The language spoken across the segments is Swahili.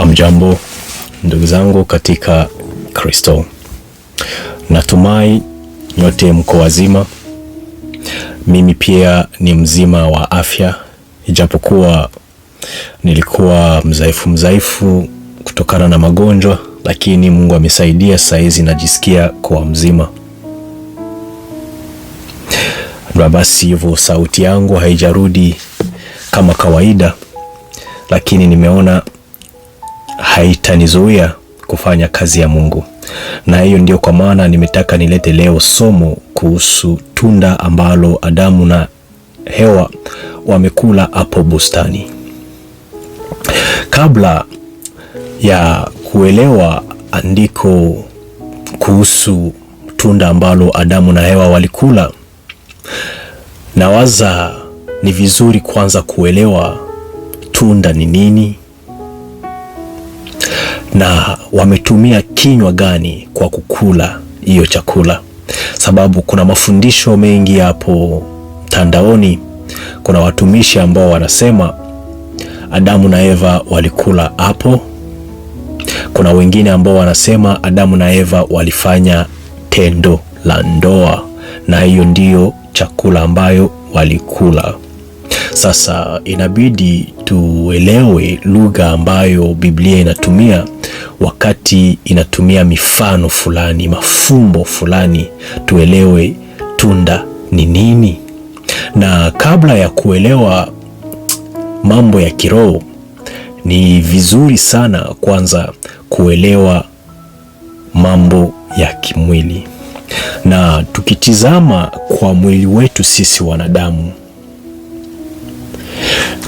Hamjambo ndugu zangu katika Kristo. Natumai nyote mko wazima. Mimi pia ni mzima wa afya, ijapokuwa nilikuwa mzaifu kutokana na magonjwa, lakini Mungu amesaidia, saizi najisikia kuwa mzima. Na basi hivyo sauti yangu haijarudi kama kawaida, lakini nimeona haitanizuia kufanya kazi ya Mungu. Na hiyo ndio kwa maana nimetaka nilete leo somo kuhusu tunda ambalo Adamu na Hewa wamekula hapo bustani. Kabla ya kuelewa andiko kuhusu tunda ambalo Adamu na Hewa walikula, nawaza ni vizuri kwanza kuelewa tunda ni nini na wametumia kinywa gani kwa kukula hiyo chakula, sababu kuna mafundisho mengi hapo mtandaoni. Kuna watumishi ambao wanasema Adamu na Eva walikula hapo. Kuna wengine ambao wanasema Adamu na Eva walifanya tendo la ndoa na hiyo ndiyo chakula ambayo walikula. Sasa inabidi tuelewe lugha ambayo Biblia inatumia wakati inatumia mifano fulani, mafumbo fulani, tuelewe tunda ni nini. Na kabla ya kuelewa mambo ya kiroho, ni vizuri sana kwanza kuelewa mambo ya kimwili. Na tukitizama kwa mwili wetu sisi wanadamu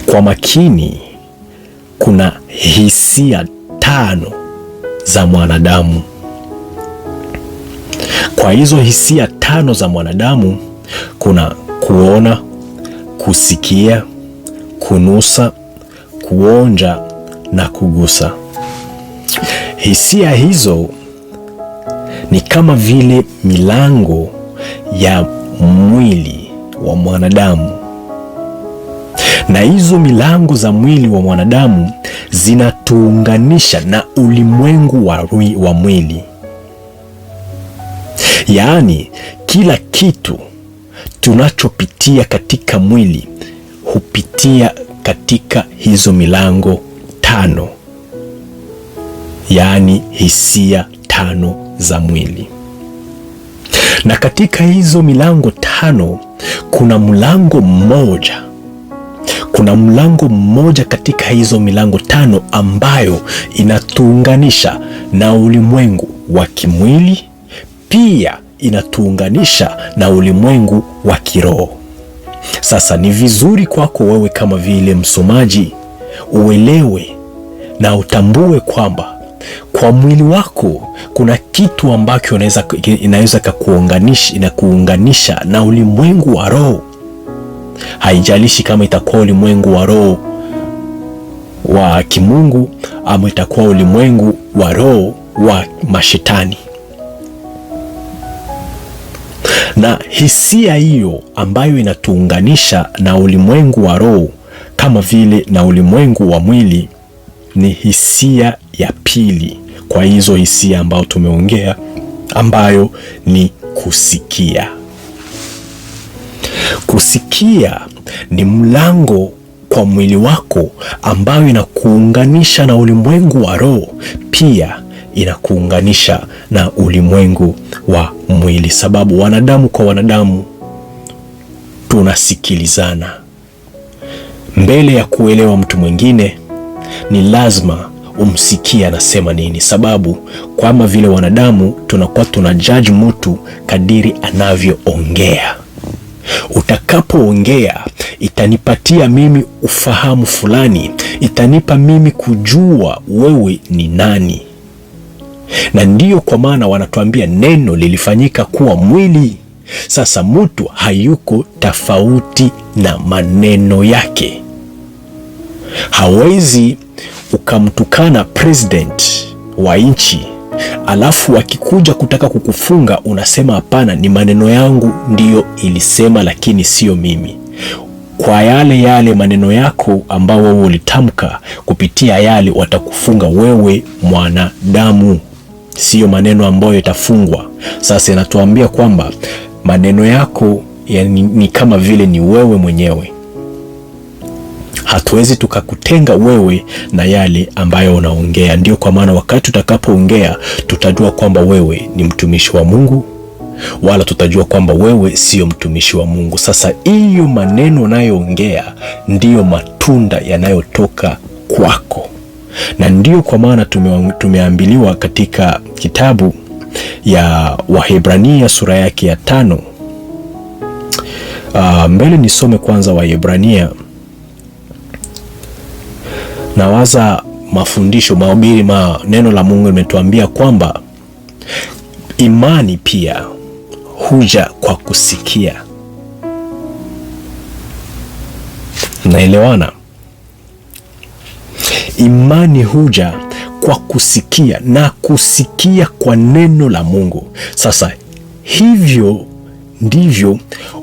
kwa makini, kuna hisia 5 za mwanadamu. Kwa hizo hisia 5 za mwanadamu kuna kuona, kusikia, kunusa, kuonja na kugusa. Hisia hizo ni kama vile milango ya mwili wa mwanadamu, na hizo milango za mwili wa mwanadamu zinatuunganisha na ulimwengu wa mwili. Yaani kila kitu tunachopitia katika mwili hupitia katika hizo milango 5, yaani hisia 5 za mwili. Na katika hizo milango 5 kuna mlango mmoja katika hizo milango 5 ambayo inatuunganisha na ulimwengu wa kimwili, pia inatuunganisha na ulimwengu wa kiroho. Sasa ni vizuri kwako wewe kama vile msomaji uelewe na utambue kwamba kwa mwili wako kuna kitu ambacho inaweza kuunganisha na ulimwengu wa roho. Haijalishi kama itakuwa ulimwengu wa roho wa kimungu ama itakuwa ulimwengu wa roho wa mashetani. Na hisia hiyo ambayo inatuunganisha na ulimwengu wa roho kama vile na ulimwengu wa mwili ni hisia ya pili kwa hizo hisia ambayo tumeongea, ambayo ni kusikia. Kusikia ni mlango kwa mwili wako ambayo inakuunganisha na ulimwengu wa roho, pia inakuunganisha na ulimwengu wa mwili, sababu wanadamu kwa wanadamu tunasikilizana. Mbele ya kuelewa mtu mwingine ni lazima umsikie anasema nini, sababu kama vile wanadamu tunakuwa tunajudge mtu kadiri anavyoongea. Utakapoongea itanipatia mimi ufahamu fulani, itanipa mimi kujua wewe ni nani. Na ndiyo kwa maana wanatuambia neno lilifanyika kuwa mwili. Sasa mtu hayuko tofauti na maneno yake. Hawezi ukamtukana president wa nchi alafu akikuja kutaka kukufunga unasema hapana, ni maneno yangu ndiyo ilisema, lakini sio mimi. kwa yale maneno yako ambao wewe ulitamka, kupitia yale watakufunga wewe mwanadamu, sio maneno ambayo itafungwa. Sasa inatuambia kwamba maneno yako ni kama vile ni wewe mwenyewe. Hatuwezi tukakutenga wewe na yale ambayo unaongea. Ndio kwa maana wakati utakapoongea tutajua kwamba wewe ni mtumishi wa Mungu, wala tutajua kwamba wewe sio mtumishi wa Mungu. Sasa hiyo maneno unayoongea ndiyo matunda yanayotoka kwako, na ndio kwa maana tumeambiliwa katika kitabu ya Waebrania sura yake ya 5. Mbele nisome kwanza Waebrania. Nawaza mafundisho, mahubiri, neno la Mungu limetuambia kwamba imani pia huja kwa kusikia. Naelewana? Imani huja kwa kusikia, na kusikia kwa neno la Mungu. Sasa hivyo ndivyo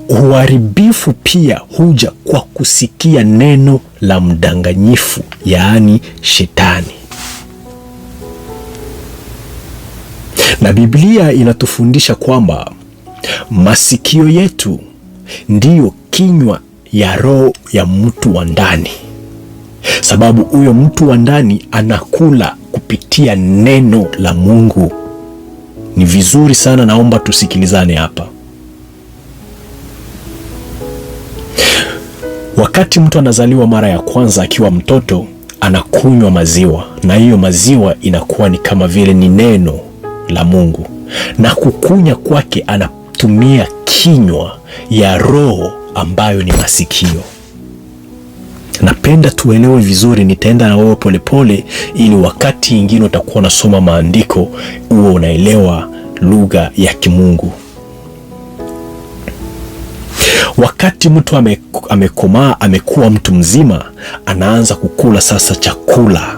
uharibifu pia huja kwa kusikia neno la mdanganyifu, yaani Shetani. Na Biblia inatufundisha kwamba masikio yetu ndiyo kinywa ya roho ya mtu wa ndani, sababu huyo mtu wa ndani anakula kupitia neno la Mungu. Ni vizuri sana, naomba tusikilizane hapa. Wakati mtu anazaliwa mara ya kwanza akiwa mtoto, anakunywa maziwa, na hiyo maziwa inakuwa ni kama vile ni neno la Mungu, na kukunya kwake anatumia kinywa ya roho ambayo ni masikio. Napenda tuelewe vizuri, nitaenda na wewe polepole ili wakati mwingine utakuwa unasoma maandiko uwe unaelewa lugha ya kimungu. Wakati mtu amekomaa, amekuwa mtu mzima, anaanza kukula sasa chakula,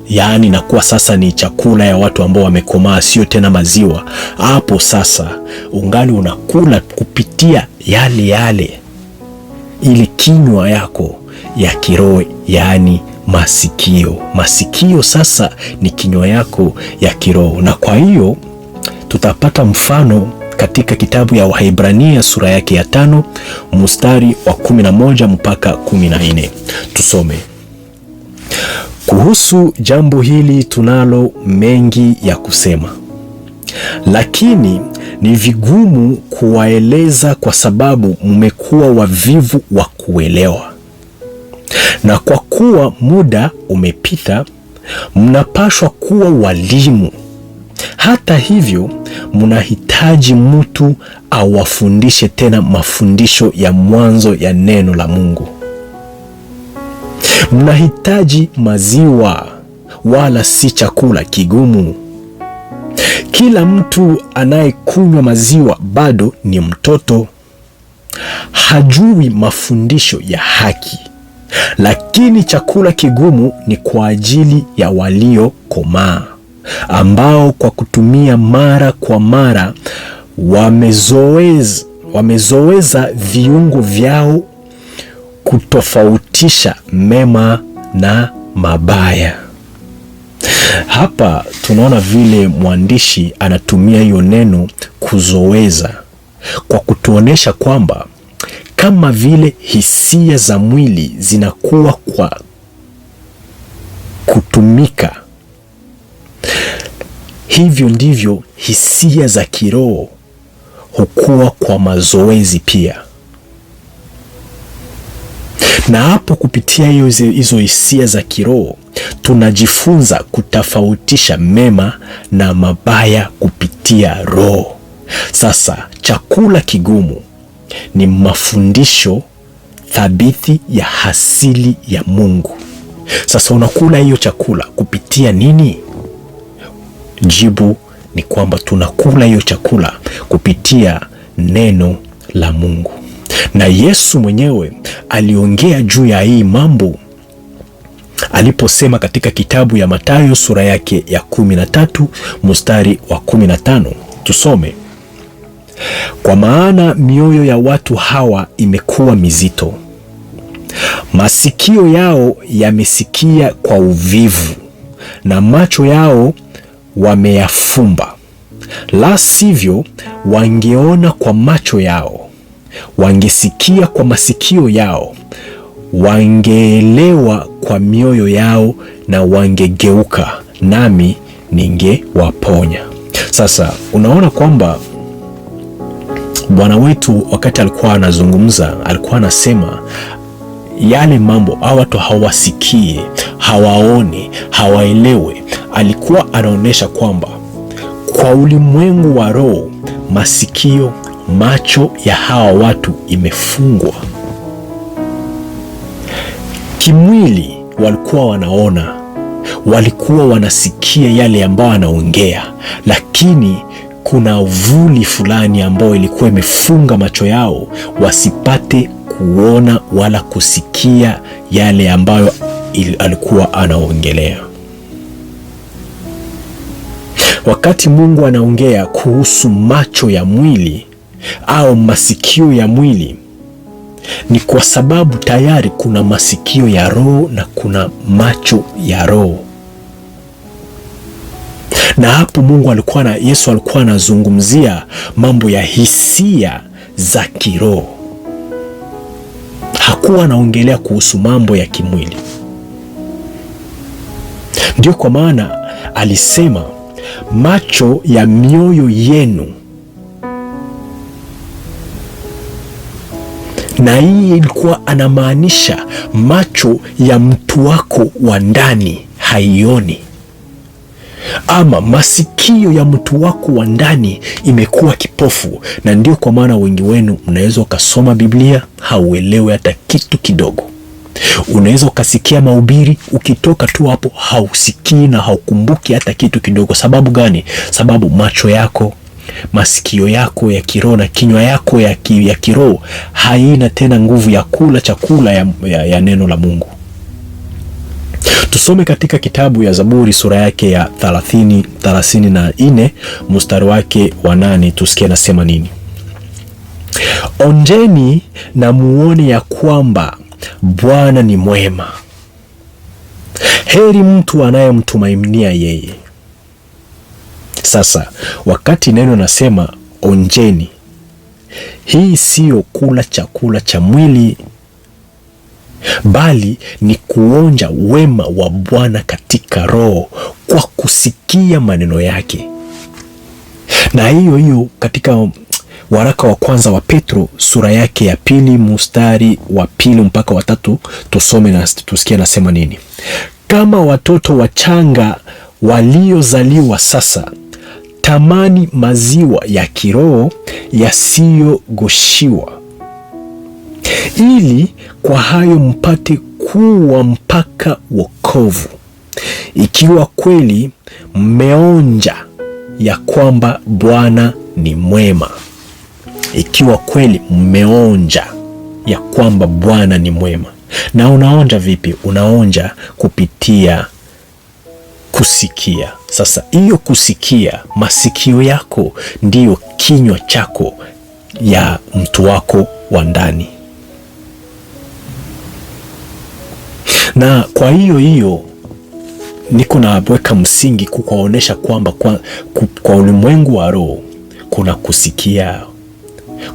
yaani inakuwa sasa ni chakula ya watu ambao wamekomaa, sio tena maziwa. Hapo sasa ungali unakula kupitia yale ili kinywa yako ya kiroho, yaani masikio. Masikio sasa ni kinywa yako ya kiroho. Na kwa hiyo tutapata mfano katika kitabu ya Waebrania sura yake ya 5 mstari wa 11 mpaka 14. Tusome. Kuhusu jambo hili tunalo mengi ya kusema, lakini ni vigumu kuwaeleza kwa sababu mmekuwa wavivu wa kuelewa. Na kwa kuwa muda umepita, mnapaswa kuwa walimu. Hata hivyo, mnahitaji mtu awafundishe tena mafundisho ya mwanzo ya neno la Mungu. Mnahitaji maziwa, wala si chakula kigumu. Kila mtu anayekunywa maziwa bado ni mtoto, hajui mafundisho ya haki. Lakini chakula kigumu ni kwa ajili ya waliokomaa, ambao kwa kutumia mara kwa mara wamezoeza viungo vyao kutofautisha mema na mabaya. Hapa tunaona vile mwandishi anatumia hiyo neno kuzoeza kwa kutuonesha kwamba kama vile hisia za mwili zinakuwa kwa kutumika, hivyo ndivyo hisia za kiroho hukua kwa mazoezi pia. Na hapo kupitia hizo hisia za kiroho tunajifunza kutofautisha mema na mabaya kupitia roho. Sasa chakula kigumu ni mafundisho thabiti ya asili ya Mungu. Sasa unakula hiyo chakula kupitia nini? Jibu ni kwamba tunakula hiyo chakula kupitia neno la Mungu. Na Yesu mwenyewe aliongea juu ya hii mambo aliposema katika kitabu ya Mathayo sura yake ya 13 mstari wa 15. Tusome. Kwa maana mioyo ya watu hawa imekuwa mizito, Masikio yao yamesikia kwa uvivu na macho yao wameyafumba. La sivyo, wangeona kwa macho yao, wangesikia kwa masikio yao, wangeelewa kwa mioyo yao, na wangegeuka, nami ningewaponya. Sasa unaona kwamba Bwana wetu wakati alikuwa anazungumza, alikuwa anasema yale mambo hao watu hawasikie, hawaone, hawaelewe. Alikuwa anaonyesha kwamba kwa ulimwengu wa roho, masikio, macho ya hawa watu imefungwa. Kimwili walikuwa wanaona, walikuwa wanasikia yale ambayo anaongea, lakini kuna uvuli fulani ambao ilikuwa imefunga macho yao wasipate kuona wala kusikia yale ambayo alikuwa anaongelea. Wakati Mungu anaongea kuhusu macho ya mwili au masikio ya mwili, ni kwa sababu tayari kuna masikio ya roho na kuna macho ya roho. Na hapo Yesu alikuwa anazungumzia mambo ya hisia za kiroho. Hakuwa anaongelea kuhusu mambo ya kimwili. Ndio kwa maana alisema macho ya mioyo yenu. Na hii ilikuwa anamaanisha macho ya mtu wako wa ndani haioni, ama masikio ya mtu wako wa ndani imekuwa kipofu. Na ndio kwa maana wengi wenu unaweza ukasoma Biblia hauelewe hata kitu kidogo. Unaweza ukasikia mahubiri, ukitoka tu hapo hausikii na haukumbuki hata kitu kidogo. Sababu gani? Sababu macho yako, masikio yako ya kiroho na kinywa yako ya kiroho haina tena nguvu ya kula chakula ya neno la Mungu. Tusome katika kitabu ya Zaburi sura yake ya 34 mstari wake wa 8, tusikie nasema nini. Onjeni na muone ya kwamba Bwana ni mwema. Heri mtu anayemtumainia yeye. Sasa wakati neno nasema onjeni, hii siyo kula chakula cha mwili, bali ni kuonja wema wa Bwana katika roho kwa kusikia maneno yake. Na hiyo katika waraka wa kwanza wa Petro sura yake ya 2 mstari wa 2 mpaka wa 3, tusome na tusikie nasema nini. Kama watoto wachanga waliozaliwa sasa, tamani maziwa ya kiroho yasiyogoshiwa, ili kwa hayo mpate kuwa mpaka wokovu, ikiwa kweli mmeonja ya kwamba Bwana ni mwema. Ikiwa kweli mmeonja ya kwamba Bwana ni mwema. Na unaonja vipi? Unaonja kupitia kusikia. Sasa hiyo kusikia, masikio yako ndiyo kinywa chako ya mtu wako wa ndani. Na kwa hiyo niko naweka msingi kukuonesha kwamba kwa ulimwengu wa roho kuna kusikia,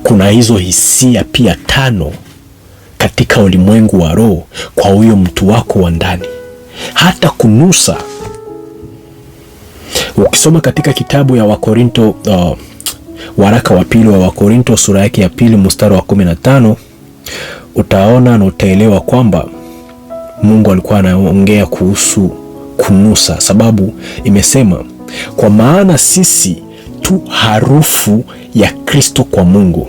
kuna hizo hisia pia 5 katika ulimwengu wa roho kwa huyo mtu wako wa ndani, hata kunusa. Ukisoma katika kitabu ya Wakorinto, waraka wa pili wa Wakorinto sura yake ya 2 mstari wa 15, utaona na utaelewa kwamba Mungu alikuwa anaongea kuhusu kunusa, sababu imesema kwa maana sisi tu harufu ya Kristo kwa Mungu,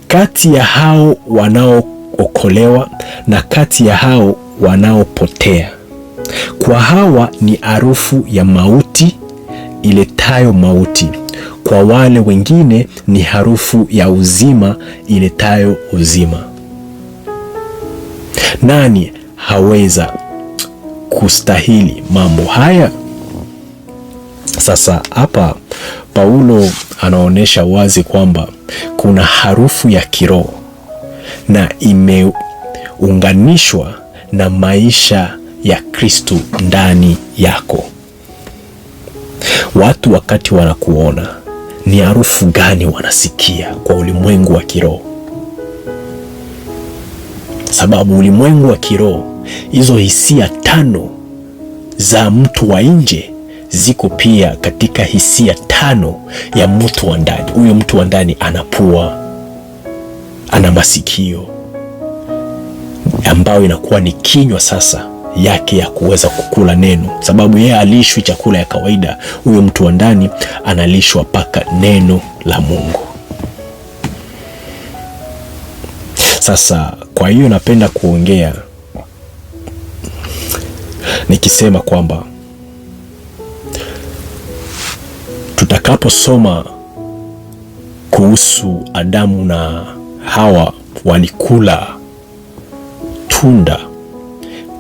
kati ya hao wanaookolewa na kati ya hao wanaopotea. Kwa hawa ni harufu ya mauti iletayo mauti, kwa wale wengine ni harufu ya uzima iletayo uzima. Nani haweza kustahili mambo haya? Sasa hapa Paulo anaonyesha wazi kwamba kuna harufu ya kiroho na unganishwa na maisha ya Kristo ndani yako. Watu wakati wanakuona, ni harufu gani wanasikia kwa ulimwengu wa kiroho? Sababu ulimwengu wa kiroho, hizo hisia 5 za mtu wa nje ziko pia katika hisia 5 ya mtu wa ndani. Huyo mtu wa ndani ana pua, ana masikio, ambayo inakuwa ni kinywa sasa yake ya kuweza kukula neno, sababu yeye alishwi chakula ya kawaida. Huyo mtu wa ndani analishwa paka neno la Mungu. Sasa kwa hiyo napenda kuongea nikisema kwamba tutakaposoma kuhusu Adamu na Hawa walikula tunda,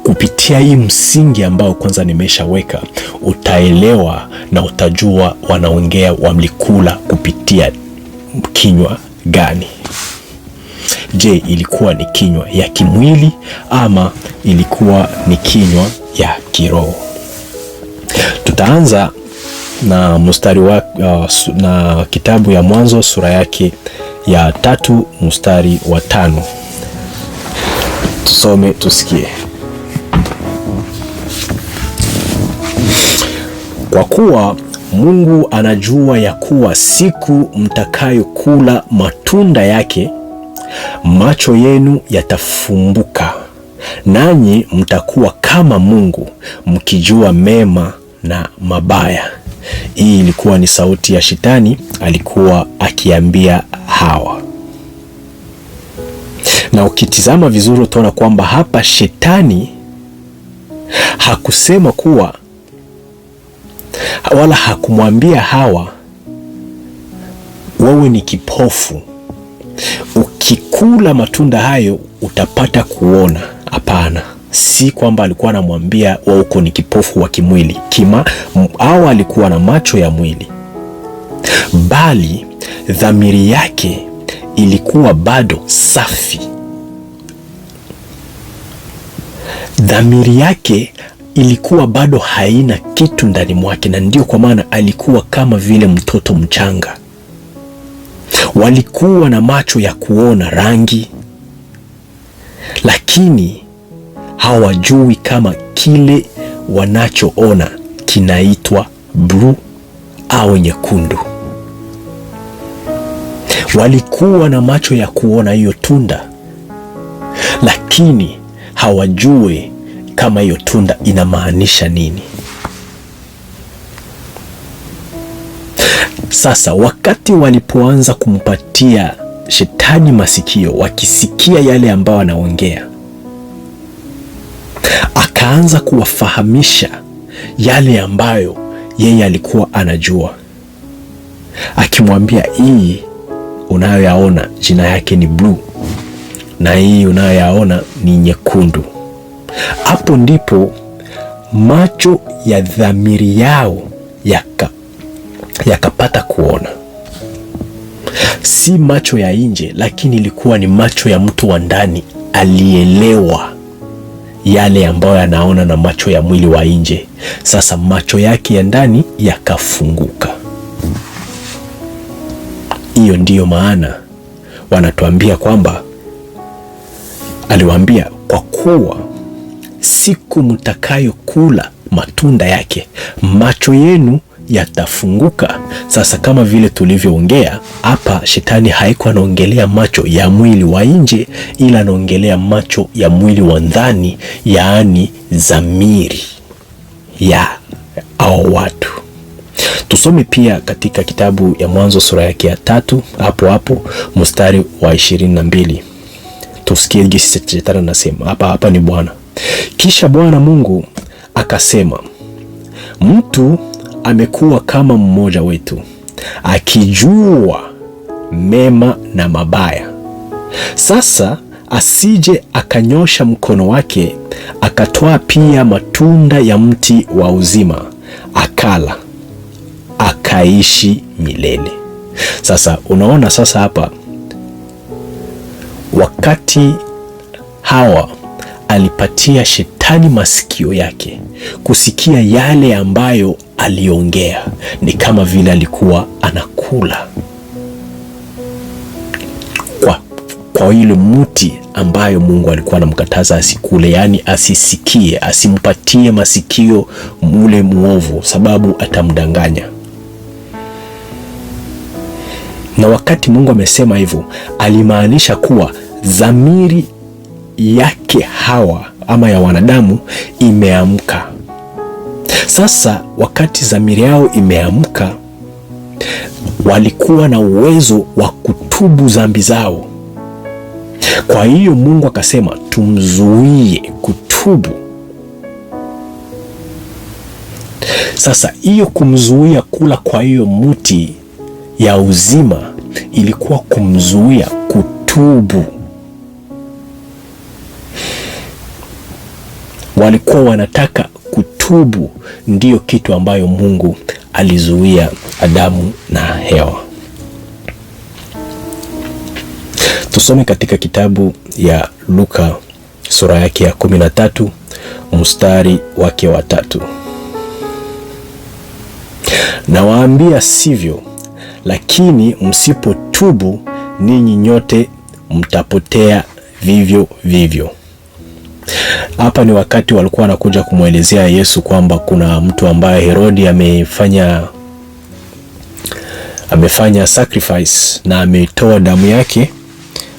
kupitia hii msingi ambao kwanza nimeshaweka, utaelewa na utajua wanaongea walikula kupitia kinywa gani. Je, ilikuwa ni kinywa ya kimwili ama ilikuwa ni kinywa ya kiroho? Tutaanza na mstari wa na kitabu ya Mwanzo sura yake ya 3 mstari wa 5. Tusome tusikie. Kwa kuwa Mungu anajua ya kuwa siku mtakayokula matunda yake, macho yenu yatafumbuka, nanyi mtakuwa kama Mungu, mkijua mema na mabaya. Hii ilikuwa ni sauti ya Shetani, alikuwa akiambia Hawa. Na ukitizama vizuri utaona kwamba hapa Shetani hakusema kuwa, wala hakumwambia Hawa wewe ni kipofu, ukikula matunda hayo utapata kuona. Hapana, si kwamba alikuwa anamwambia wewe uko ni kipofu wa kimwili. Hawa alikuwa na macho ya mwili, bali dhamiri yake ilikuwa bado safi. Dhamiri yake ilikuwa bado haina kitu ndani mwake, na ndio kwa maana alikuwa kama vile mtoto mchanga. Walikuwa na macho ya kuona rangi, lakini hawajui kama kile wanachoona kinaitwa blue au nyekundu. Walikuwa na macho ya kuona hiyo tunda, lakini hawajui kama hiyo tunda inamaanisha nini. Sasa wakati walipoanza kumpatia Shetani masikio, wakisikia yale ambayo anaongea, akaanza kuwafahamisha yale ambayo yeye alikuwa anajua, akimwambia hii unayoyaona jina yake ni blue, na hii unayoyaona ni nyekundu. Hapo ndipo macho ya dhamiri yao yakapata kuona. Si macho ya nje, lakini ilikuwa ni macho ya mtu wa ndani, alielewa yale ambayo anaona na macho ya mwili wa nje. Sasa macho yake ya ndani yakafunguka. Hiyo ndiyo maana wanatuambia kwamba aliwaambia, kwa kuwa siku mtakayokula matunda yake, macho yenu yatafunguka. Sasa kama vile tulivyoongea hapa, Shetani haikuwa anaongelea macho ya mwili wa nje, ila anaongelea macho ya mwili wa ndani, yaani dhamiri ya hao watu. Tusome pia katika kitabu ya Mwanzo sura yake ya 3 hapo mstari wa 22. Tusikie jinsi Shetani anasema hapa ni Bwana. Kisha Bwana Mungu akasema, mtu amekuwa kama mmoja wetu, akijua mema na mabaya. Sasa asije akanyosha mkono wake akatoa pia matunda ya mti wa uzima, akala akaishi milele. Sasa unaona, sasa hapa wakati Hawa alipatia shetani masikio yake kusikia yale ambayo aliongea. Ni kama vile alikuwa anakula kwa ile mti ambayo Mungu alikuwa anamkataza asikule, yani asisikie, asimpatie masikio mule muovu, sababu atamdanganya. Na wakati Mungu amesema hivyo, alimaanisha kuwa dhamiri yake Hawa ama ya wanadamu imeamka. Sasa wakati dhamiri yao imeamka, walikuwa na uwezo wa kutubu dhambi zao. Kwa hiyo Mungu akasema tumzuie kutubu. Sasa hiyo kumzuia kula kwa hiyo mti ya uzima ilikuwa kumzuia kutubu. Walikuwa wanataka kutubu, ndiyo kitu ambayo Mungu alizuia Adamu na Hawa. Tusome katika kitabu ya Luka sura yake ya 13 mstari wake wa 3. Nawaambia sivyo, lakini msipotubu ninyi nyote mtapotea vivyo vivyo. Hapa ni wakati walikuwa wanakuja kumwelezea Yesu kwamba kuna mtu ambaye Herodi amefanya sacrifice na ametoa damu yake,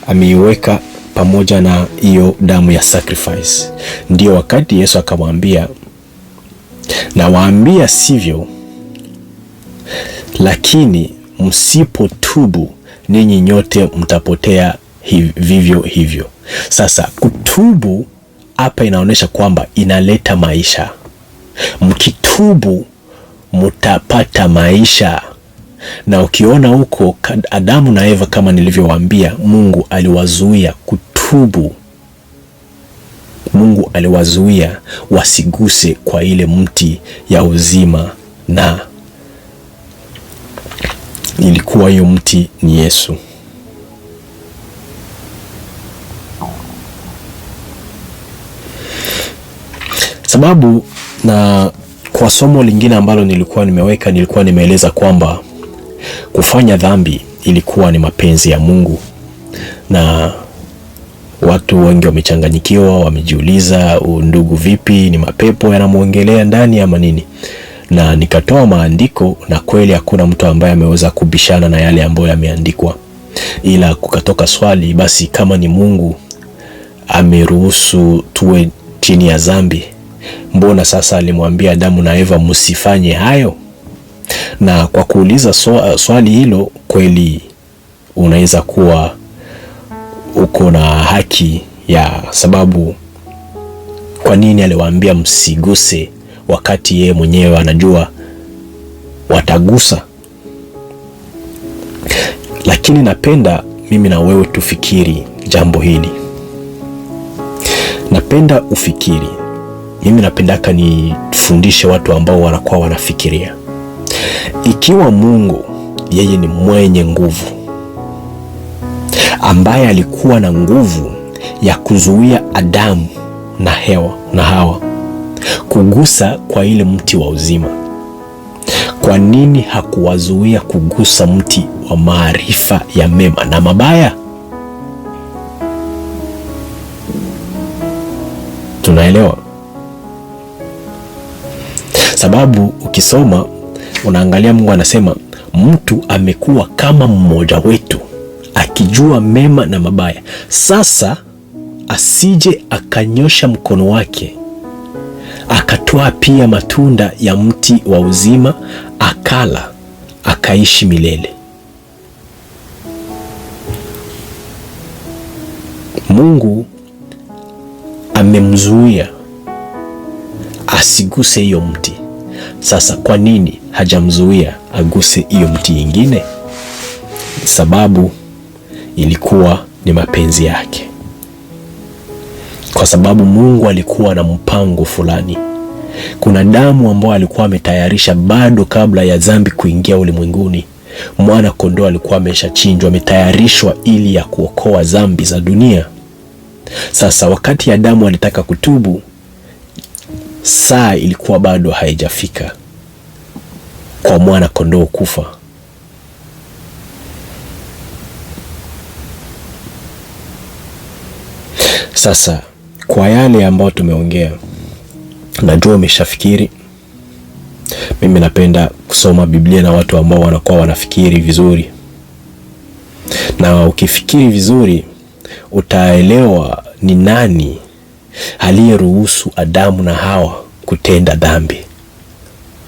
ameiweka pamoja na hiyo damu ya sacrifice. Ndio wakati Yesu akamwambia, nawaambia sivyo, lakini msipotubu ninyi nyote mtapotea vivyo hivyo. Sasa kutubu hapa inaonyesha kwamba inaleta maisha. Mkitubu mtapata maisha. Na ukiona huko Adamu na Eva, kama nilivyowaambia, Mungu aliwazuia kutubu. Mungu aliwazuia wasiguse kwa ile mti ya uzima, na ilikuwa hiyo mti ni Yesu. Sababu, na kwa somo lingine ambalo nilikuwa nimeeleza kwamba kufanya dhambi ilikuwa ni mapenzi ya Mungu, na watu wengi wamechanganyikiwa, wamejiuliza ndugu, vipi, ni mapepo yanamuongelea ndani ama nini? Na nikatoa maandiko, na kweli hakuna mtu ambaye ameweza kubishana na yale ambayo yameandikwa, ila kukatoka swali, basi kama ni Mungu ameruhusu tuwe chini ya dhambi, mbona sasa alimwambia Adamu na Eva msifanye hayo? Na kwa kuuliza swali hilo, kweli unaweza kuwa uko na haki ya sababu. Kwa nini aliwaambia msiguse wakati yeye mwenyewe anajua watagusa? Lakini napenda mimi na wewe tufikiri jambo hili. Napenda ufikiri. Mimi napendaka nifundishe watu ambao wanakuwa wanafikiria. Ikiwa Mungu yeye ni mwenye nguvu, ambaye alikuwa na nguvu ya kuzuia Adamu na Hawa kugusa kwa ile mti wa uzima, kwa nini hakuwazuia kugusa mti wa maarifa ya mema na mabaya? Tunaelewa? Sababu ukisoma unaangalia, Mungu anasema mtu amekuwa kama mmoja wetu akijua mema na mabaya. Sasa asije akanyosha mkono wake akatoa pia matunda ya mti wa uzima akala akaishi milele. Mungu amemzuia asiguse hiyo mti. Sasa kwa nini hajamzuia aguse hiyo mti ingine? Sababu ilikuwa ni mapenzi yake. Kwa sababu Mungu alikuwa na mpango fulani. Kuna damu ambayo alikuwa ametayarisha bado kabla ya dhambi kuingia ulimwenguni. Mwana kondoo alikuwa ameshachinjwa, ametayarishwa ili ya kuokoa dhambi za dunia. Sasa wakati Adamu alitaka kutubu, saa ilikuwa bado haijafika kwa mwana kondoo kufa. Sasa kwa yale ambayo tumeongea, najua umeshafikiri. Mimi napenda kusoma Biblia na watu ambao wanakuwa wanafikiri vizuri, na ukifikiri vizuri utaelewa ni nani aliyeruhusu Adamu na Hawa kutenda dhambi.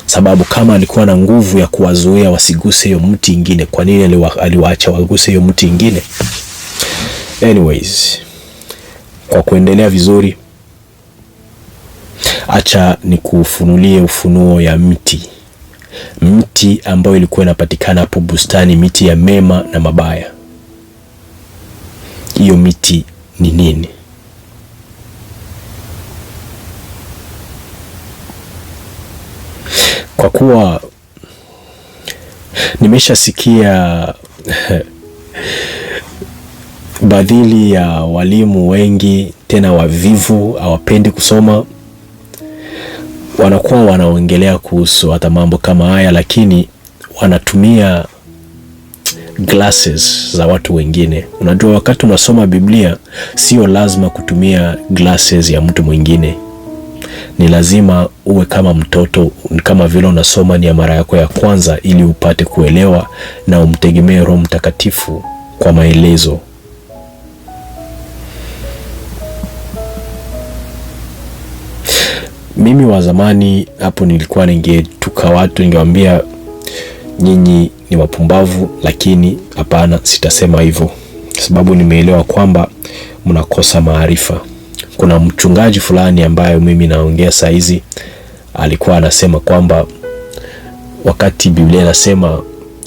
Sababu kama alikuwa na nguvu ya kuwazuia wasiguse hiyo mti ingine, kwa nini aliwaacha waguse hiyo mti ingine? Anyways, kwa kuendelea vizuri, acha nikufunulie ufunuo ya mti ambayo ilikuwa inapatikana hapo bustani, miti ya mema na mabaya. Hiyo miti ni nini? Kwa kuwa nimeshasikia badhili ya walimu wengi, tena wavivu, hawapendi kusoma, wanakuwa wanaongelea kuhusu hata mambo kama haya, lakini wanatumia glasses za watu wengine. Unajua, wakati unasoma Biblia sio lazima kutumia glasses ya mtu mwingine. Ni lazima uwe kama mtoto, kama vile unasoma ni ya mara yako ya kwanza, ili upate kuelewa na umtegemee Roho Mtakatifu kwa maelezo. Mimi wa zamani hapo nilikuwa ningetuka watu, ningewaambia nyinyi ni wapumbavu, lakini hapana, sitasema hivyo, sababu nimeelewa kwamba mnakosa maarifa. Kuna mchungaji fulani ambaye mimi naongea saa hizi, alikuwa anasema kwamba wakati Biblia inasema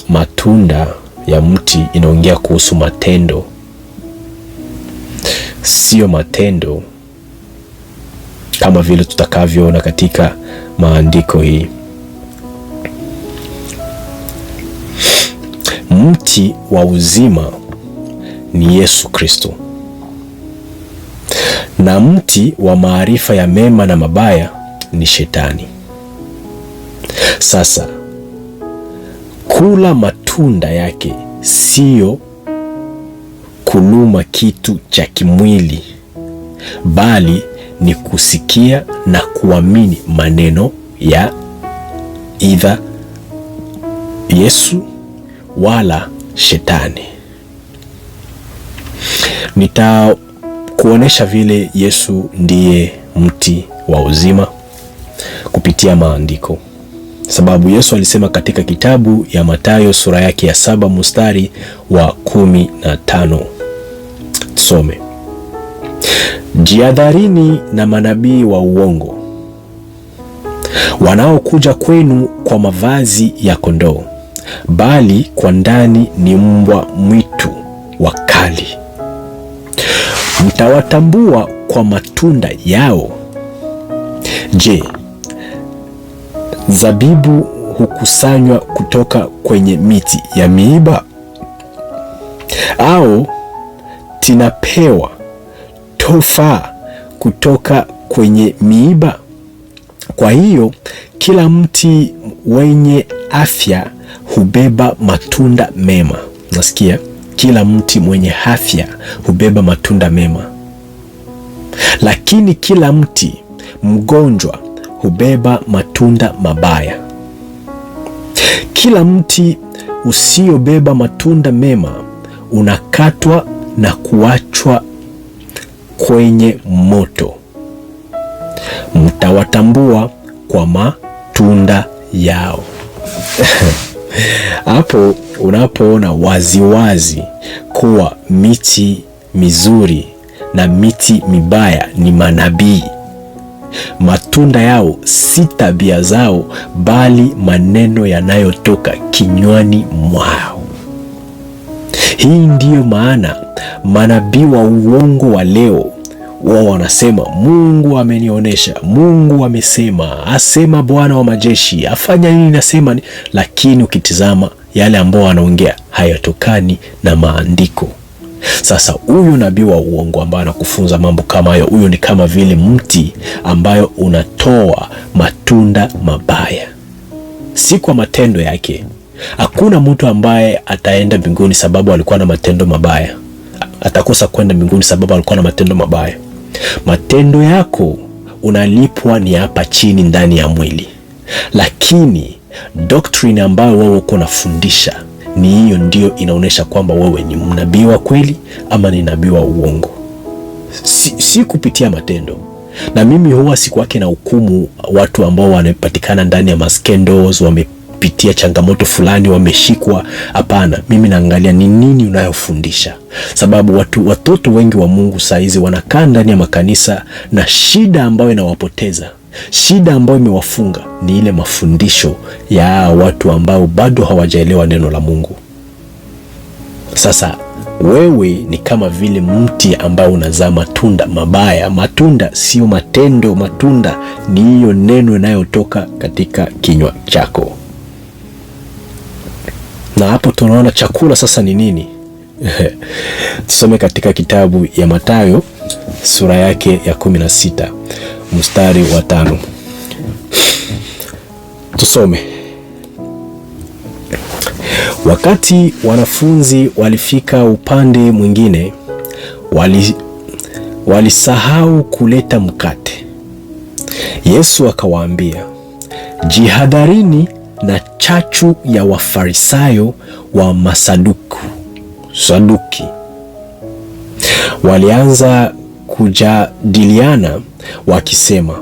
matunda ya mti, inaongea kuhusu matendo, sio matendo kama vile tutakavyoona katika maandiko hii. Mti wa uzima ni Yesu Kristo, na mti wa maarifa ya mema na mabaya ni Shetani. Sasa kula matunda yake sio kuluma kitu cha kimwili, bali ni kusikia na kuamini maneno ya either Yesu wala Shetani. Nitakuonesha vile Yesu ndiye mti wa uzima kupitia maandiko, sababu Yesu alisema katika kitabu ya Mathayo sura yake ya 7 mstari wa 15. Tusome: Jihadharini na manabii wa uongo, wanaokuja kwenu kwa mavazi ya kondoo, bali kwa ndani ni mbwa mwitu wakali. Mtawatambua kwa matunda yao. Je, zabibu hukusanywa kutoka kwenye miti ya miiba? Au tinapewa tofaa kutoka kwenye miiba? Kwa hiyo kila mti wenye afya hubeba matunda mema. Nasikia, kila mti mwenye afya hubeba matunda mema, lakini kila mti mgonjwa hubeba matunda mabaya. Kila mti usiobeba matunda mema unakatwa na kuachwa kwenye moto. Mtawatambua kwa matunda yao. Hapo unapoona waziwazi kuwa miti mizuri na miti mibaya ni manabii. Matunda yao si tabia zao, bali maneno yanayotoka kinywani mwao. Hii ndiyo maana manabii wa uongo wa leo wao wanasema Mungu amenionyesha, Mungu amesema, asema Bwana wa majeshi, afanya nini nasema ni. Lakini ukitizama yale ambao wanaongea hayatokani na maandiko. Sasa huyu nabii wa uongo ambaye anakufunza mambo kama hayo, huyo ni kama vile mti ambayo unatoa matunda mabaya, si kwa matendo yake. Hakuna mtu ambaye ataenda mbinguni sababu alikuwa na matendo mabaya, atakosa kwenda mbinguni sababu alikuwa na matendo mabaya. Matendo yako unalipwa ni hapa chini ndani ya mwili, lakini doctrine ambayo wewe uko nafundisha ni hiyo, ndio inaonyesha kwamba wewe ni nabii wa kweli ama ni nabii wa uongo, si kupitia matendo. Na mimi huwa sikuwake na hukumu watu ambao wanapatikana ndani ya scandals, wamepitia changamoto fulani, wameshikwa. Hapana, mimi naangalia ni nini unayofundisha, sababu watoto wengi wa Mungu saizi wanakaa ndani ya makanisa na shida ambayo inawapoteza, shida ambayo imewafunga ni ile mafundisho ya watu ambao bado hawajaelewa neno la Mungu. Sasa wewe ni kama vile mti ambao unazaa matunda mabaya. Matunda sio matendo, matunda ni hiyo neno inayotoka katika kinywa chako. Na hapo tunaona chakula sasa ni nini? Tusome katika kitabu ya Mathayo sura yake ya 16 mstari wa 5. Tusome. Wakati wanafunzi walifika upande mwingine, walisahau kuleta mkate. Yesu akawaambia, jihadharini na chachu ya Wafarisayo wa Masaduki. Walianza kujadiliana wakisema,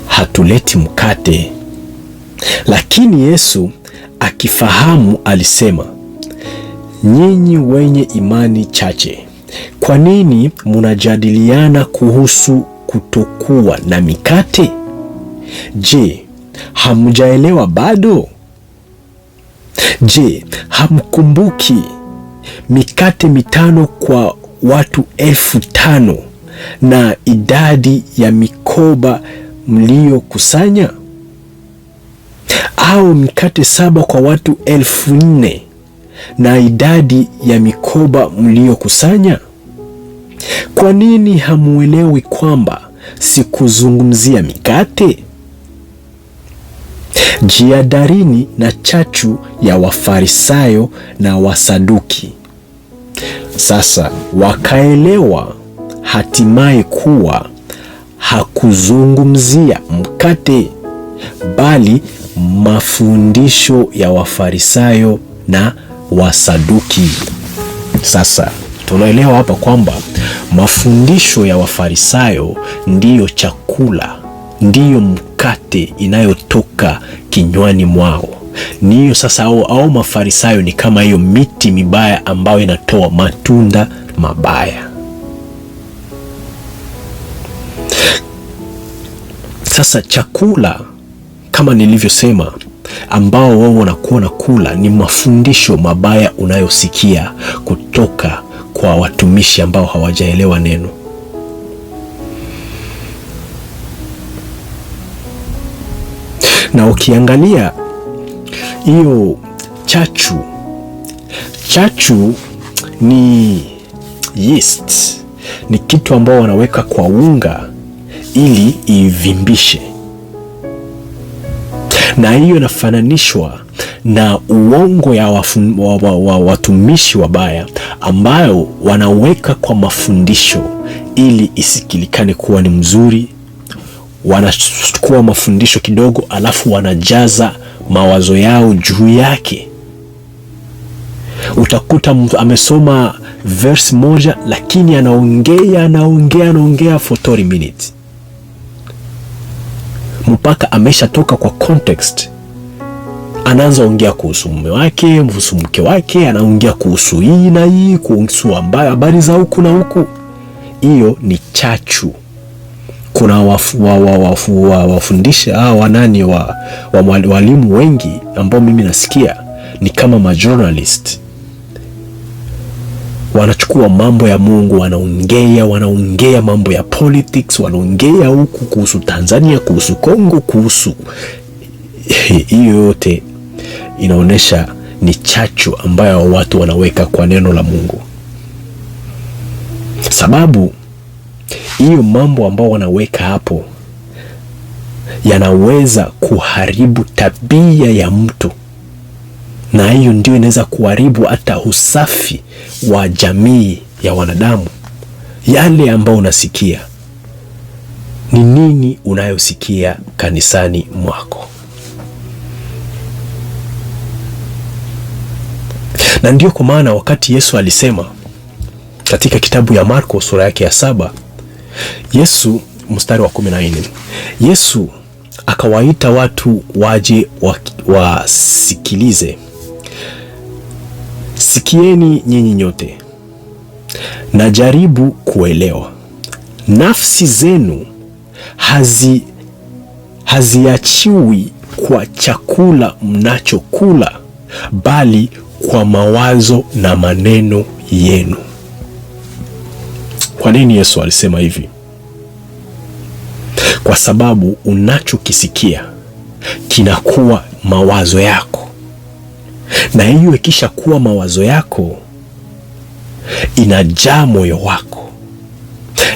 hatuleti mkate. Lakini Yesu akifahamu alisema, nyinyi wenye imani chache, kwa nini mnajadiliana kuhusu kutokuwa na mikate? Je, hamjaelewa bado? Je, hamkumbuki mikate 5 kwa watu 5,000 na idadi ya mikoba mliokusanya? Au mikate 7 kwa watu 4,000 na idadi ya mikoba mliokusanya? Kwa nini hamuelewi kwamba sikuzungumzia mikate? Jihadharini na chachu ya Wafarisayo na Wasaduki. Sasa wakaelewa hatimaye kuwa hakuzungumzia mkate, bali mafundisho ya Wafarisayo na Wasaduki. Sasa tunaelewa hapa kwamba mafundisho ya Wafarisayo ndiyo chakula, ndiyo mkate inayotoka kinywani mwao. Niyo sasa au Mafarisayo ni kama hiyo miti mibaya ambayo inatoa matunda mabaya. Sasa chakula kama nilivyosema ambao wao wanakuwa na kula ni mafundisho mabaya unayosikia kutoka kwa watumishi ambao hawajaelewa neno. Na ukiangalia hiyo chachu ni yeast, ni kitu ambao wanaweka kwa unga ili ivimbishe, na hiyo inafananishwa na uongo ya watumishi wabaya ambayo wanaweka kwa mafundisho ili isikilikane kuwa ni mzuri. Wanachukua mafundisho kidogo alafu wanajaza mawazo yao juu yake. Utakuta mtu amesoma verse moja lakini anaongea for 30 minutes mpaka ameshatoka kwa context. Anaanza ongea kuhusu mume wake, kuhusu mke wake, anaongea kuhusu hii na hii, kuhusu habari za huku na huku. Hiyo ni chachu. Kuna wafundisha walimu wengi ambao mimi nasikia ni kama majournalist, wanachukua mambo ya Mungu, wanaongea mambo ya politics, wanaongea huku kuhusu Tanzania, kuhusu Kongo, kuhusu hiyo yote inaonesha ni chachu ambayo watu wanaweka kwa neno la Mungu, sababu hiyo mambo ambao wanaweka hapo yanaweza kuharibu tabia ya mtu, na hiyo ndio inaweza kuharibu hata usafi wa jamii ya wanadamu. Yale ambao unasikia ni nini unayosikia kanisani mwako? Na ndio kwa maana wakati Yesu alisema katika kitabu ya Marko sura yake ya 7, Yesu mstari wa 14, Yesu akawaita watu waje wasikilize. Sikieni nyinyi nyote na jaribu kuelewa. Nafsi zenu haziachiwi kwa chakula mnachokula, bali kwa mawazo na maneno yenu. Kwa nini Yesu alisema hivi? Kwa sababu unachokisikia kinakuwa mawazo yako, na hiyo ikisha kuwa mawazo yako inajaa moyo wako,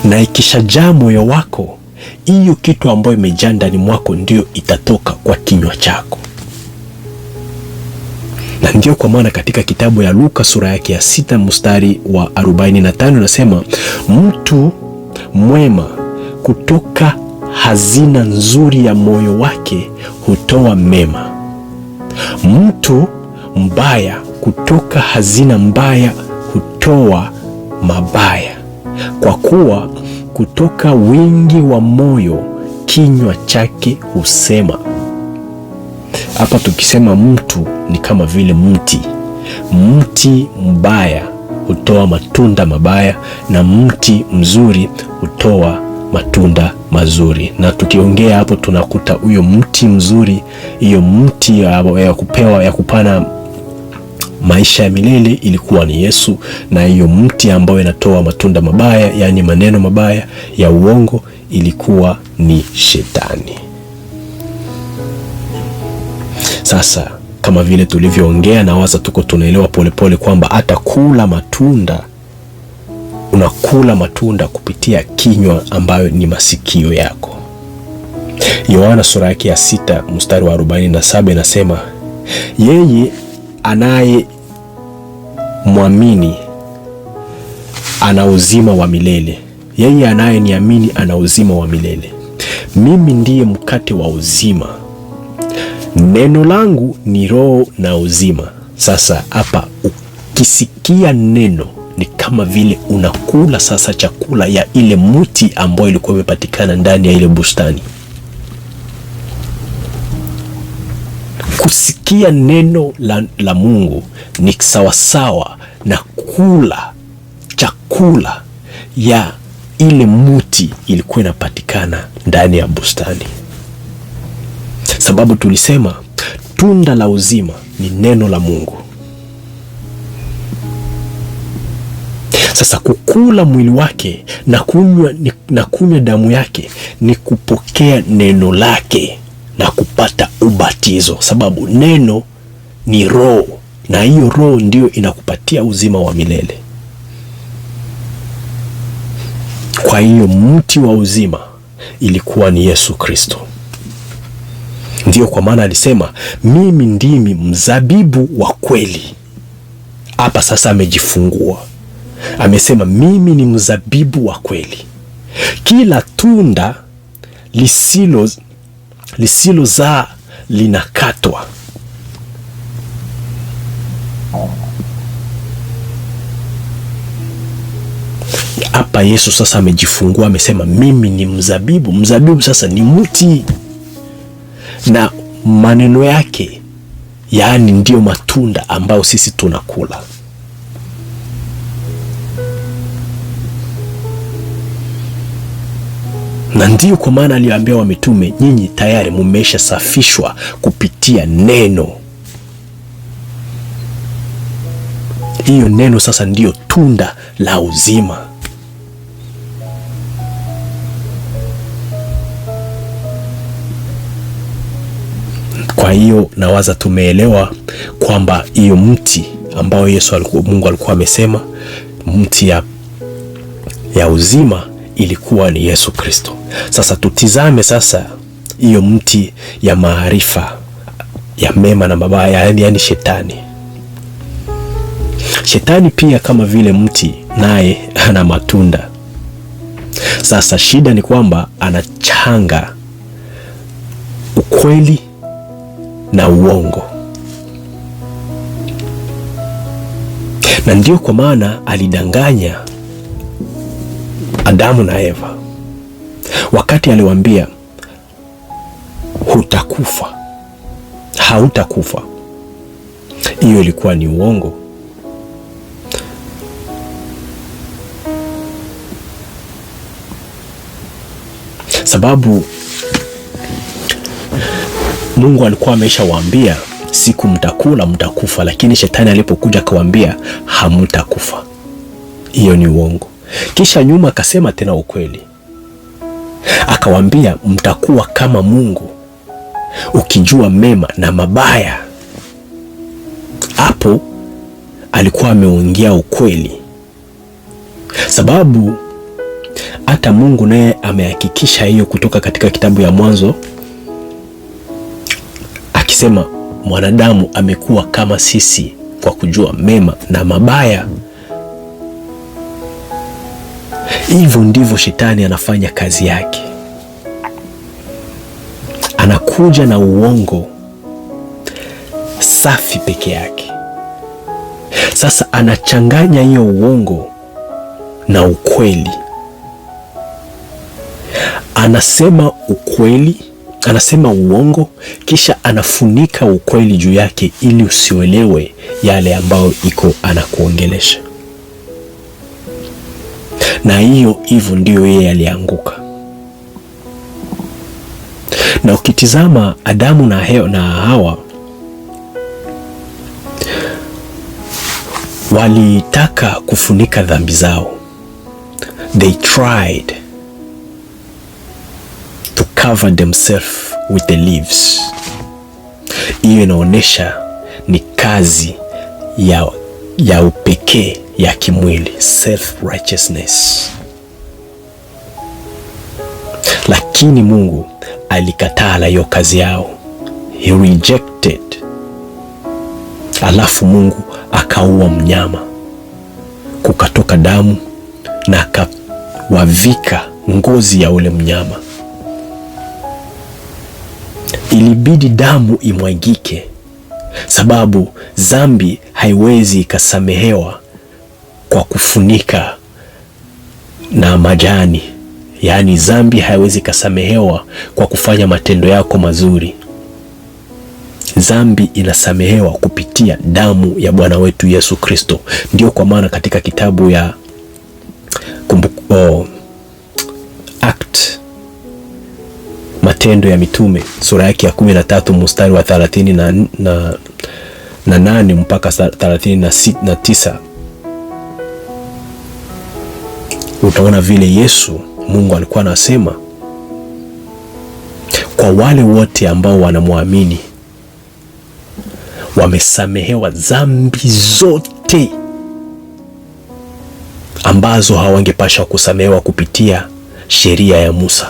na ikishajaa moyo wako, hiyo kitu ambayo imejaa ndani mwako ndio itatoka kwa kinywa chako. Na ndio kwa maana katika kitabu ya Luka sura yake ya 6 mstari wa 45 nasema, mtu mwema kutoka hazina nzuri ya moyo wake hutoa mema, mtu mbaya kutoka hazina mbaya hutoa mabaya, kwa kuwa kutoka wingi wa moyo kinywa chake husema. Hapa tukisema mtu ni kama vile mti. Mti mbaya hutoa matunda mabaya na mti mzuri hutoa matunda mazuri. Na tukiongea hapo tunakuta huyo mti mzuri, hiyo mti ya kupewa ya kupana maisha ya milele ilikuwa ni Yesu, na hiyo mti ambayo inatoa matunda mabaya, yani maneno mabaya ya uongo, ilikuwa ni Shetani. Sasa kama vile tulivyoongea, na waza tuko tunaelewa polepole kwamba hata kula matunda, unakula matunda kupitia kinywa ambayo ni masikio yako. Yohana sura yake ya 6 mstari wa 47 inasema, yeye anaye muamini ana uzima wa milele. Yeye anaye niamini ana uzima wa milele. Mimi ndiye mkate wa uzima. Neno langu ni roho na uzima. Sasa hapa ukisikia neno ni kama vile unakula sasa chakula ya ile mti ambayo ilikuwa imepatikana ndani ya ile bustani. Kusikia neno la Mungu ni sawasawa na kula chakula ya ile mti ilikuwa inapatikana ndani ya bustani. Sababu tulisema tunda la uzima ni neno la Mungu. Sasa kukula mwili wake na kunywa damu yake ni kupokea neno lake na kupata ubatizo, sababu neno ni roho, na hiyo roho ndio inakupatia uzima wa milele. Kwa hiyo mti wa uzima ilikuwa ni Yesu Kristo. Ndio kwa maana alisema, mimi ndimi mzabibu wa kweli. Hapa sasa amejifungua, amesema mimi ni mzabibu wa kweli. Kila tunda lisilozaa linakatwa. Hapa Yesu sasa amejifungua, amesema mimi ni mzabibu. Mzabibu sasa ni mti, na maneno yake yaani ndio matunda ambayo sisi tunakula. Na ndio kwa maana aliwaambia wa mitume, nyinyi tayari mumesha safishwa kupitia neno. Hiyo neno sasa ndio tunda la uzima. Kwa Kwa hiyo nawaza tumeelewa kwamba hiyo mti ambao Mungu alikuwa amesema mti ya uzima ilikuwa ni Yesu Kristo. Sasa tutizame sasa hiyo mti ya maarifa ya mema na mabaya, yani Shetani. Shetani pia kama vile mti naye ana matunda. Sasa shida ni kwamba anachanga ukweli na uongo, na ndio kwa maana alidanganya Adamu na Eva wakati aliwaambia hutakufa, hautakufa. Hiyo ilikuwa ni uongo. Sababu Mungu alikuwa ameshawaambia siku mtakula mtakufa, lakini Shetani alipokuja akawaambia hamtakufa. Hiyo ni uongo. Kisha nyuma akasema tena ukweli, akawaambia mtakuwa kama Mungu, ukijua mema na mabaya. Hapo alikuwa ameongea ukweli, sababu hata Mungu naye amehakikisha hiyo kutoka katika kitabu ya Mwanzo, akisema mwanadamu amekuwa kama sisi kwa kujua mema na mabaya. Hivyo ndivyo Shetani anafanya kazi yake. Anakuja na uongo safi peke yake. Sasa anachanganya hiyo uongo na ukweli. Anasema ukweli, anasema uongo, kisha anafunika ukweli juu yake ili usielewe yale ambayo iko anakuongelesha. Na hivyo ndio yeye alianguka. Na ukitizama Adamu na Hawa walitaka kufunika dhambi zao. They tried to cover themselves with the leaves. Hiyo inaonyesha ni kazi ya upekee ya kimwili, self righteousness. Lakini Mungu alikataa hiyo kazi yao. He rejected. Alafu Mungu akaua mnyama, kukatoka damu na akawavika ngozi ya ule mnyama. Ilibidi damu imwagike, sababu dhambi haiwezi ikasamehewa kwa kufunika na majani. Yaani dhambi haiwezi ikasamehewa kwa kufanya matendo yako mazuri. Dhambi inasamehewa kupitia damu ya Bwana wetu Yesu Kristo. Ndio kwa maana katika kitabu ya Matendo ya Mitume sura yake ya 13 mstari wa 38 mpaka 39, utaona vile Yesu, Mungu alikuwa anasema kwa wale wote ambao wanamwamini wamesamehewa dhambi zote ambazo hawangepaswa kusamehewa kupitia sheria ya Musa.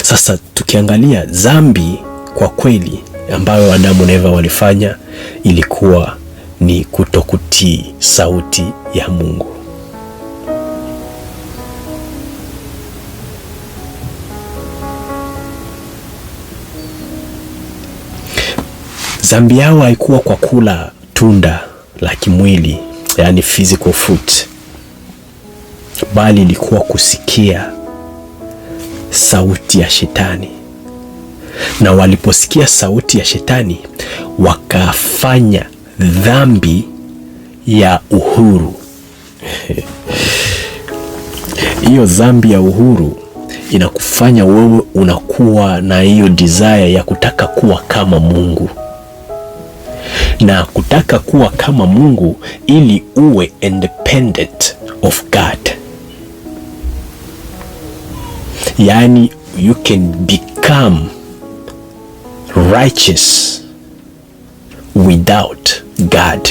Sasa tukiangalia dhambi kwa kweli ambayo Adamu na Eva walifanya, ilikuwa ni kutokutii sauti ya Mungu. Dhambi yao haikuwa kwa kula tunda la kimwili, yani physical fruit, bali ilikuwa kusikia sauti ya Shetani. Na waliposikia sauti ya Shetani wakafanya dhambi ya uhuru. Hiyo dhambi ya uhuru inakufanya wewe unakuwa na hiyo desire ya kutaka kuwa kama Mungu, na kutaka kuwa kama Mungu ili uwe independent of God. Yani you can become righteous without God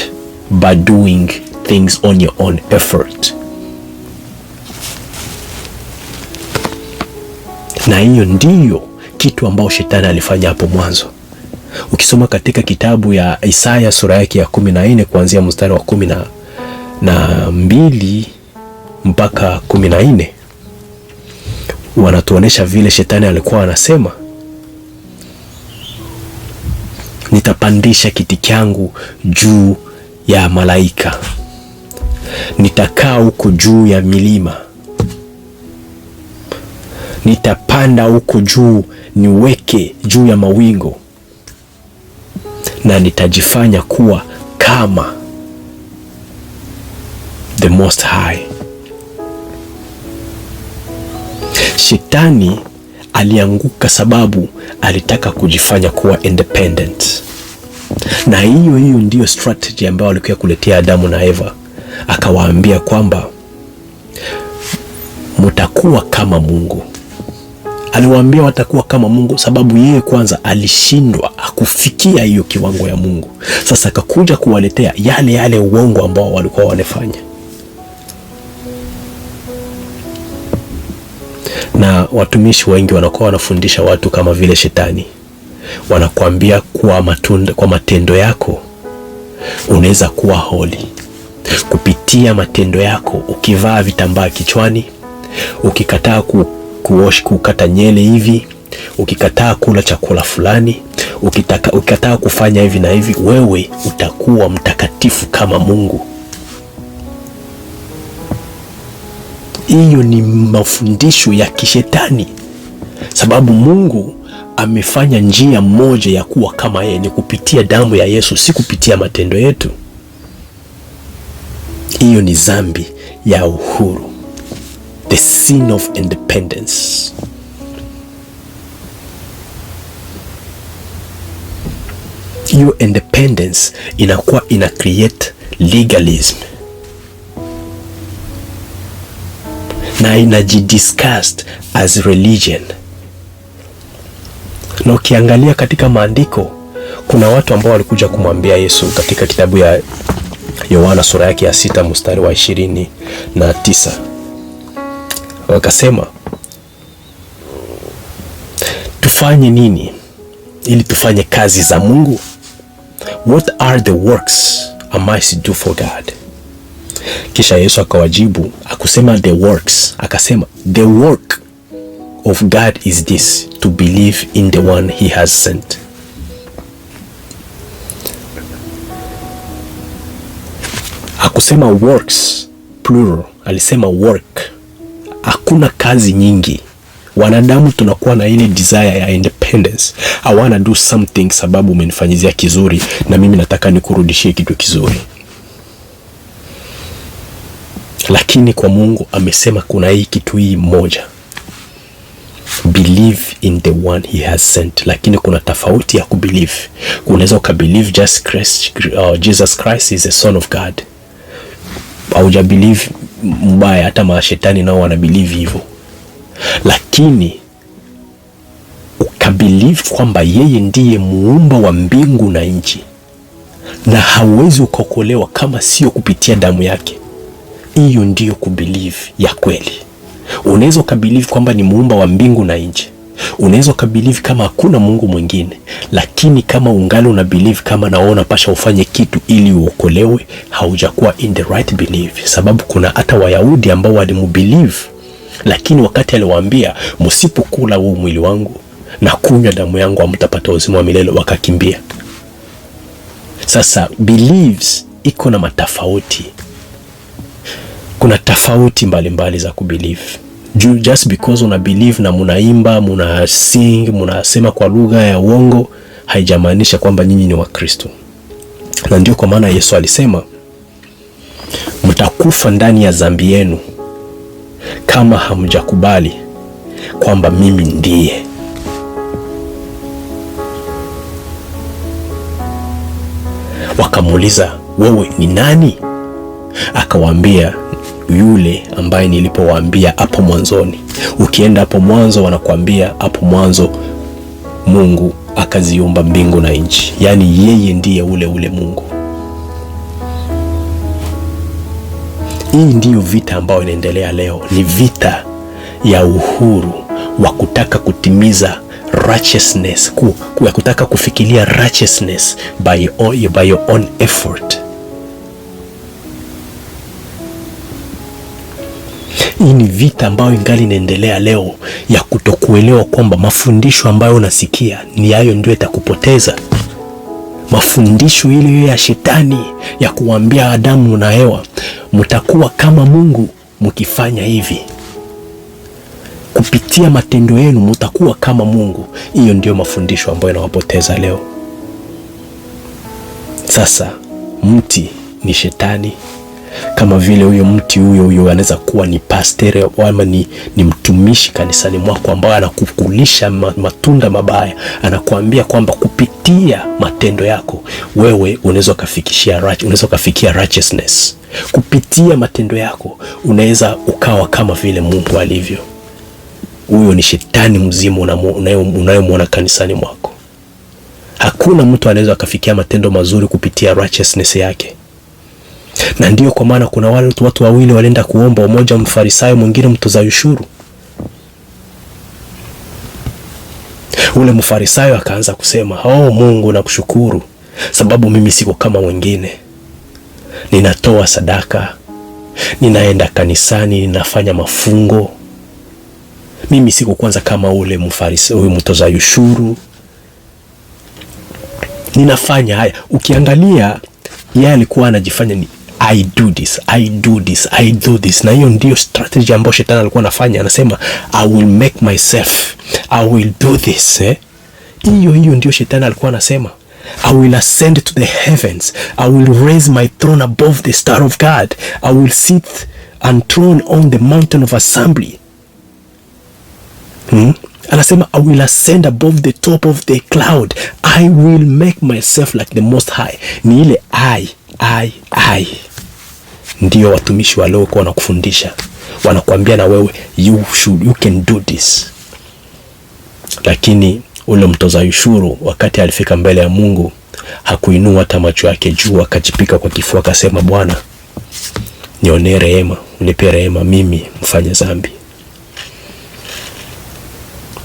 by doing things on your own effort. Na hiyo ndiyo kitu ambao shetani alifanya hapo mwanzo. Ukisoma katika kitabu ya Isaya sura yake ya 14 kuanzia mstari wa 12 mpaka 14, wanatuonesha vile shetani alikuwa anasema, nitapandisha kiti changu juu ya malaika, nitakaa huko juu ya milima, nitapanda huko juu niweke juu ya mawingu, na nitajifanya kuwa kama the Most High. Shetani alianguka sababu alitaka kujifanya kuwa independent. Na hiyo ndiyo strategy ambayo alikuwa kuletea Adamu na Eva. Akawaambia kwamba mtakuwa kama Mungu. Aliwaambia watakuwa kama Mungu sababu yeye kwanza alishindwa kufikia hiyo kiwango ya Mungu. Sasa akakuja kuwaletea yale uongo ambao walikuwa wanafanya. Na watumishi wengi wanakuwa wanafundisha watu kama vile shetani. Wanakuambia kwa matendo yako unaweza kuwa holy. Kupitia matendo yako, ukivaa vitambaa kichwani, ukikataa kukata nyele hivi, ukikataa kula chakula fulani, ukikataa kufanya hivi na hivi, wewe utakuwa mtakatifu kama Mungu. Hiyo ni mafundisho ya kishetani, sababu Mungu amefanya njia moja ya kuwa kama yeye, ni kupitia damu ya Yesu, si kupitia matendo yetu. Hiyo ni dhambi ya uhuru, the sin of independence. Hiyo independence inakuwa ina create legalism na inajidiscussed as religion. Na ukiangalia katika maandiko, kuna watu ambao walikuja kumwambia Yesu katika kitabu ya Yohana sura yake ya 6 mstari wa 29. Wakasema, tufanye nini ili tufanye kazi za Mungu? What are the works I must do for God? Kisha Yesu akawajibu, akusema the works, akasema the work of God is this, to believe in the one he has sent. Hakusema works plural, alisema work. Hakuna kazi nyingi. Wanadamu tunakuwa na ile desire ya independence. I wanna do something sababu umenifanyizia kizuri na mimi nataka nikurudishie kitu kizuri. Lakini kwa Mungu amesema kuna hii kitu hii moja, believe in the one he has sent. Lakini kuna tofauti ya kubelieve. Unaweza ukabelieve Jesus Christ is the son of God, hauja believe mbaya. Hata mashetani nao wana believe hivyo. Lakini ukabelieve kwamba yeye ndiye muumba wa mbingu na nchi, na hauwezi ukaokolewa kama sio kupitia damu yake, hiyo ndiyo kubelieve ya kweli. Unaweza ukabelieve kwamba ni muumba wa mbingu na nchi, unaweza ukabelieve kama hakuna Mungu mwingine, lakini kama ungali una believe kama naona pasha ufanye kitu ili uokolewe, haujakuwa in the right belief. Sababu kuna hata Wayahudi ambao walimubelieve, lakini wakati aliwaambia msipokula huu mwili wangu na kunywa damu yangu hamtapata uzima wa milele, wakakimbia. Sasa believes iko na matofauti. Kuna tofauti mbalimbali za kubelieve. Just because una believe na munaimba, muna sing, munasema kwa lugha ya uongo, haijamaanisha kwamba nyinyi ni Wakristo. Na ndio kwa maana Yesu alisema, mtakufa ndani ya dhambi yenu kama hamjakubali kwamba mimi ndiye. Wakamuuliza, wewe ni nani? Akawaambia, yule ambaye nilipowaambia hapo mwanzoni. Ukienda hapo mwanzo wanakuambia hapo mwanzo Mungu akaziumba mbingu na nchi. Yaani yeye ndiye ule Mungu. Hii ndiyo vita ambayo inaendelea leo. Ni vita ya uhuru wa kutaka kutimiza righteousness, ya kutaka kufikiria righteousness by your own effort. Hii ni vita ambayo ingali inaendelea leo ya kutokuelewa kwamba mafundisho ambayo unasikia ni hayo ndio itakupoteza. Mafundisho ile ya shetani ya kuambia Adamu na Hawa, mtakuwa kama Mungu mkifanya hivi. Kupitia matendo yenu mtakuwa kama Mungu. Hiyo ndio mafundisho ambayo yanawapoteza leo. Sasa mti ni shetani. Kama vile huyo mti huyo anaweza kuwa ni pastor ama ni mtumishi kanisani mwako ambaye anakukulisha matunda mabaya, anakuambia kwamba kupitia matendo yako wewe unaweza kufikia righteousness. Kupitia matendo yako unaweza ukawa kama vile Mungu alivyo. Huyo ni shetani mzimu unayemwona kanisani mwako. Hakuna mtu anaweza akafikia matendo mazuri kupitia righteousness yake. Na ndio kwa maana kuna wale watu wawili walienda kuomba, mmoja mfarisayo, mwingine mtoza ushuru. Ule mfarisayo akaanza kusema, Mungu nakushukuru sababu mimi siko kama wengine. Ninatoa sadaka, ninaenda kanisani, ninafanya mafungo. Mimi siko kwanza kama ule mfarisayo, huyu mtoza ushuru. Ninafanya haya. Ukiangalia yeye alikuwa anajifanya ni I do this. Na hiyo ndio strategy ambayo shetani alikuwa anafanya. Anasema I will make myself, I will do this. Hiyo ndio shetani alikuwa anasema. I will ascend to the heavens, I will raise my throne above the star of God, I will sit enthroned on the mountain of assembly. Anasema I will ascend above the top of the cloud, I will make myself like the most high. Ni ile I. Ndio watumishi wa leo kwa wanakufundisha, wanakuambia na wewe you can do this. Lakini ule mtoza ushuru wakati alifika mbele ya Mungu hakuinua hata macho yake juu, akajipika kwa kifua akasema, Bwana nionee rehema, unipe rehema mimi mfanya dhambi.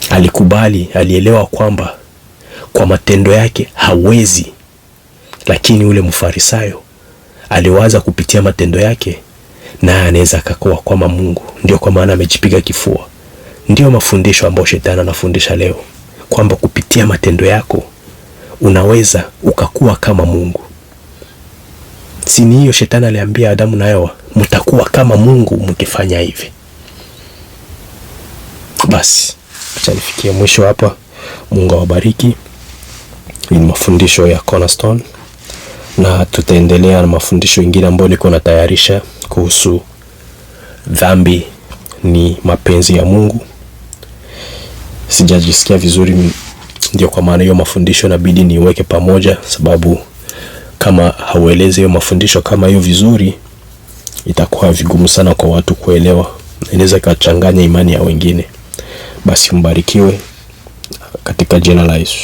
Alikubali, alielewa kwamba kwa matendo yake hawezi. Lakini ule mfarisayo aliwaza kupitia matendo yake na anaweza akakuwa kama Mungu. Ndio kwa maana amejipiga kifua. Ndio mafundisho ambayo shetani anafundisha leo, kwamba kupitia matendo yako unaweza ukakuwa kama Mungu. Si ni hiyo shetani aliambia Adamu na Hawa, mtakuwa kama Mungu mkifanya hivi. Basi acha nifikie mwisho hapa. Mungu awabariki. Ni mafundisho ya Cornerstone, na tutaendelea na mafundisho mengine ambayo niko natayarisha kuhusu dhambi ni mapenzi ya Mungu. Sijajisikia vizuri, ndio kwa maana hiyo mafundisho inabidi niweke pamoja, sababu kama hauelezi hiyo mafundisho kama hiyo vizuri itakuwa vigumu sana kwa watu kuelewa, inaweza ikachanganya imani ya wengine. Basi mbarikiwe katika jina la Yesu.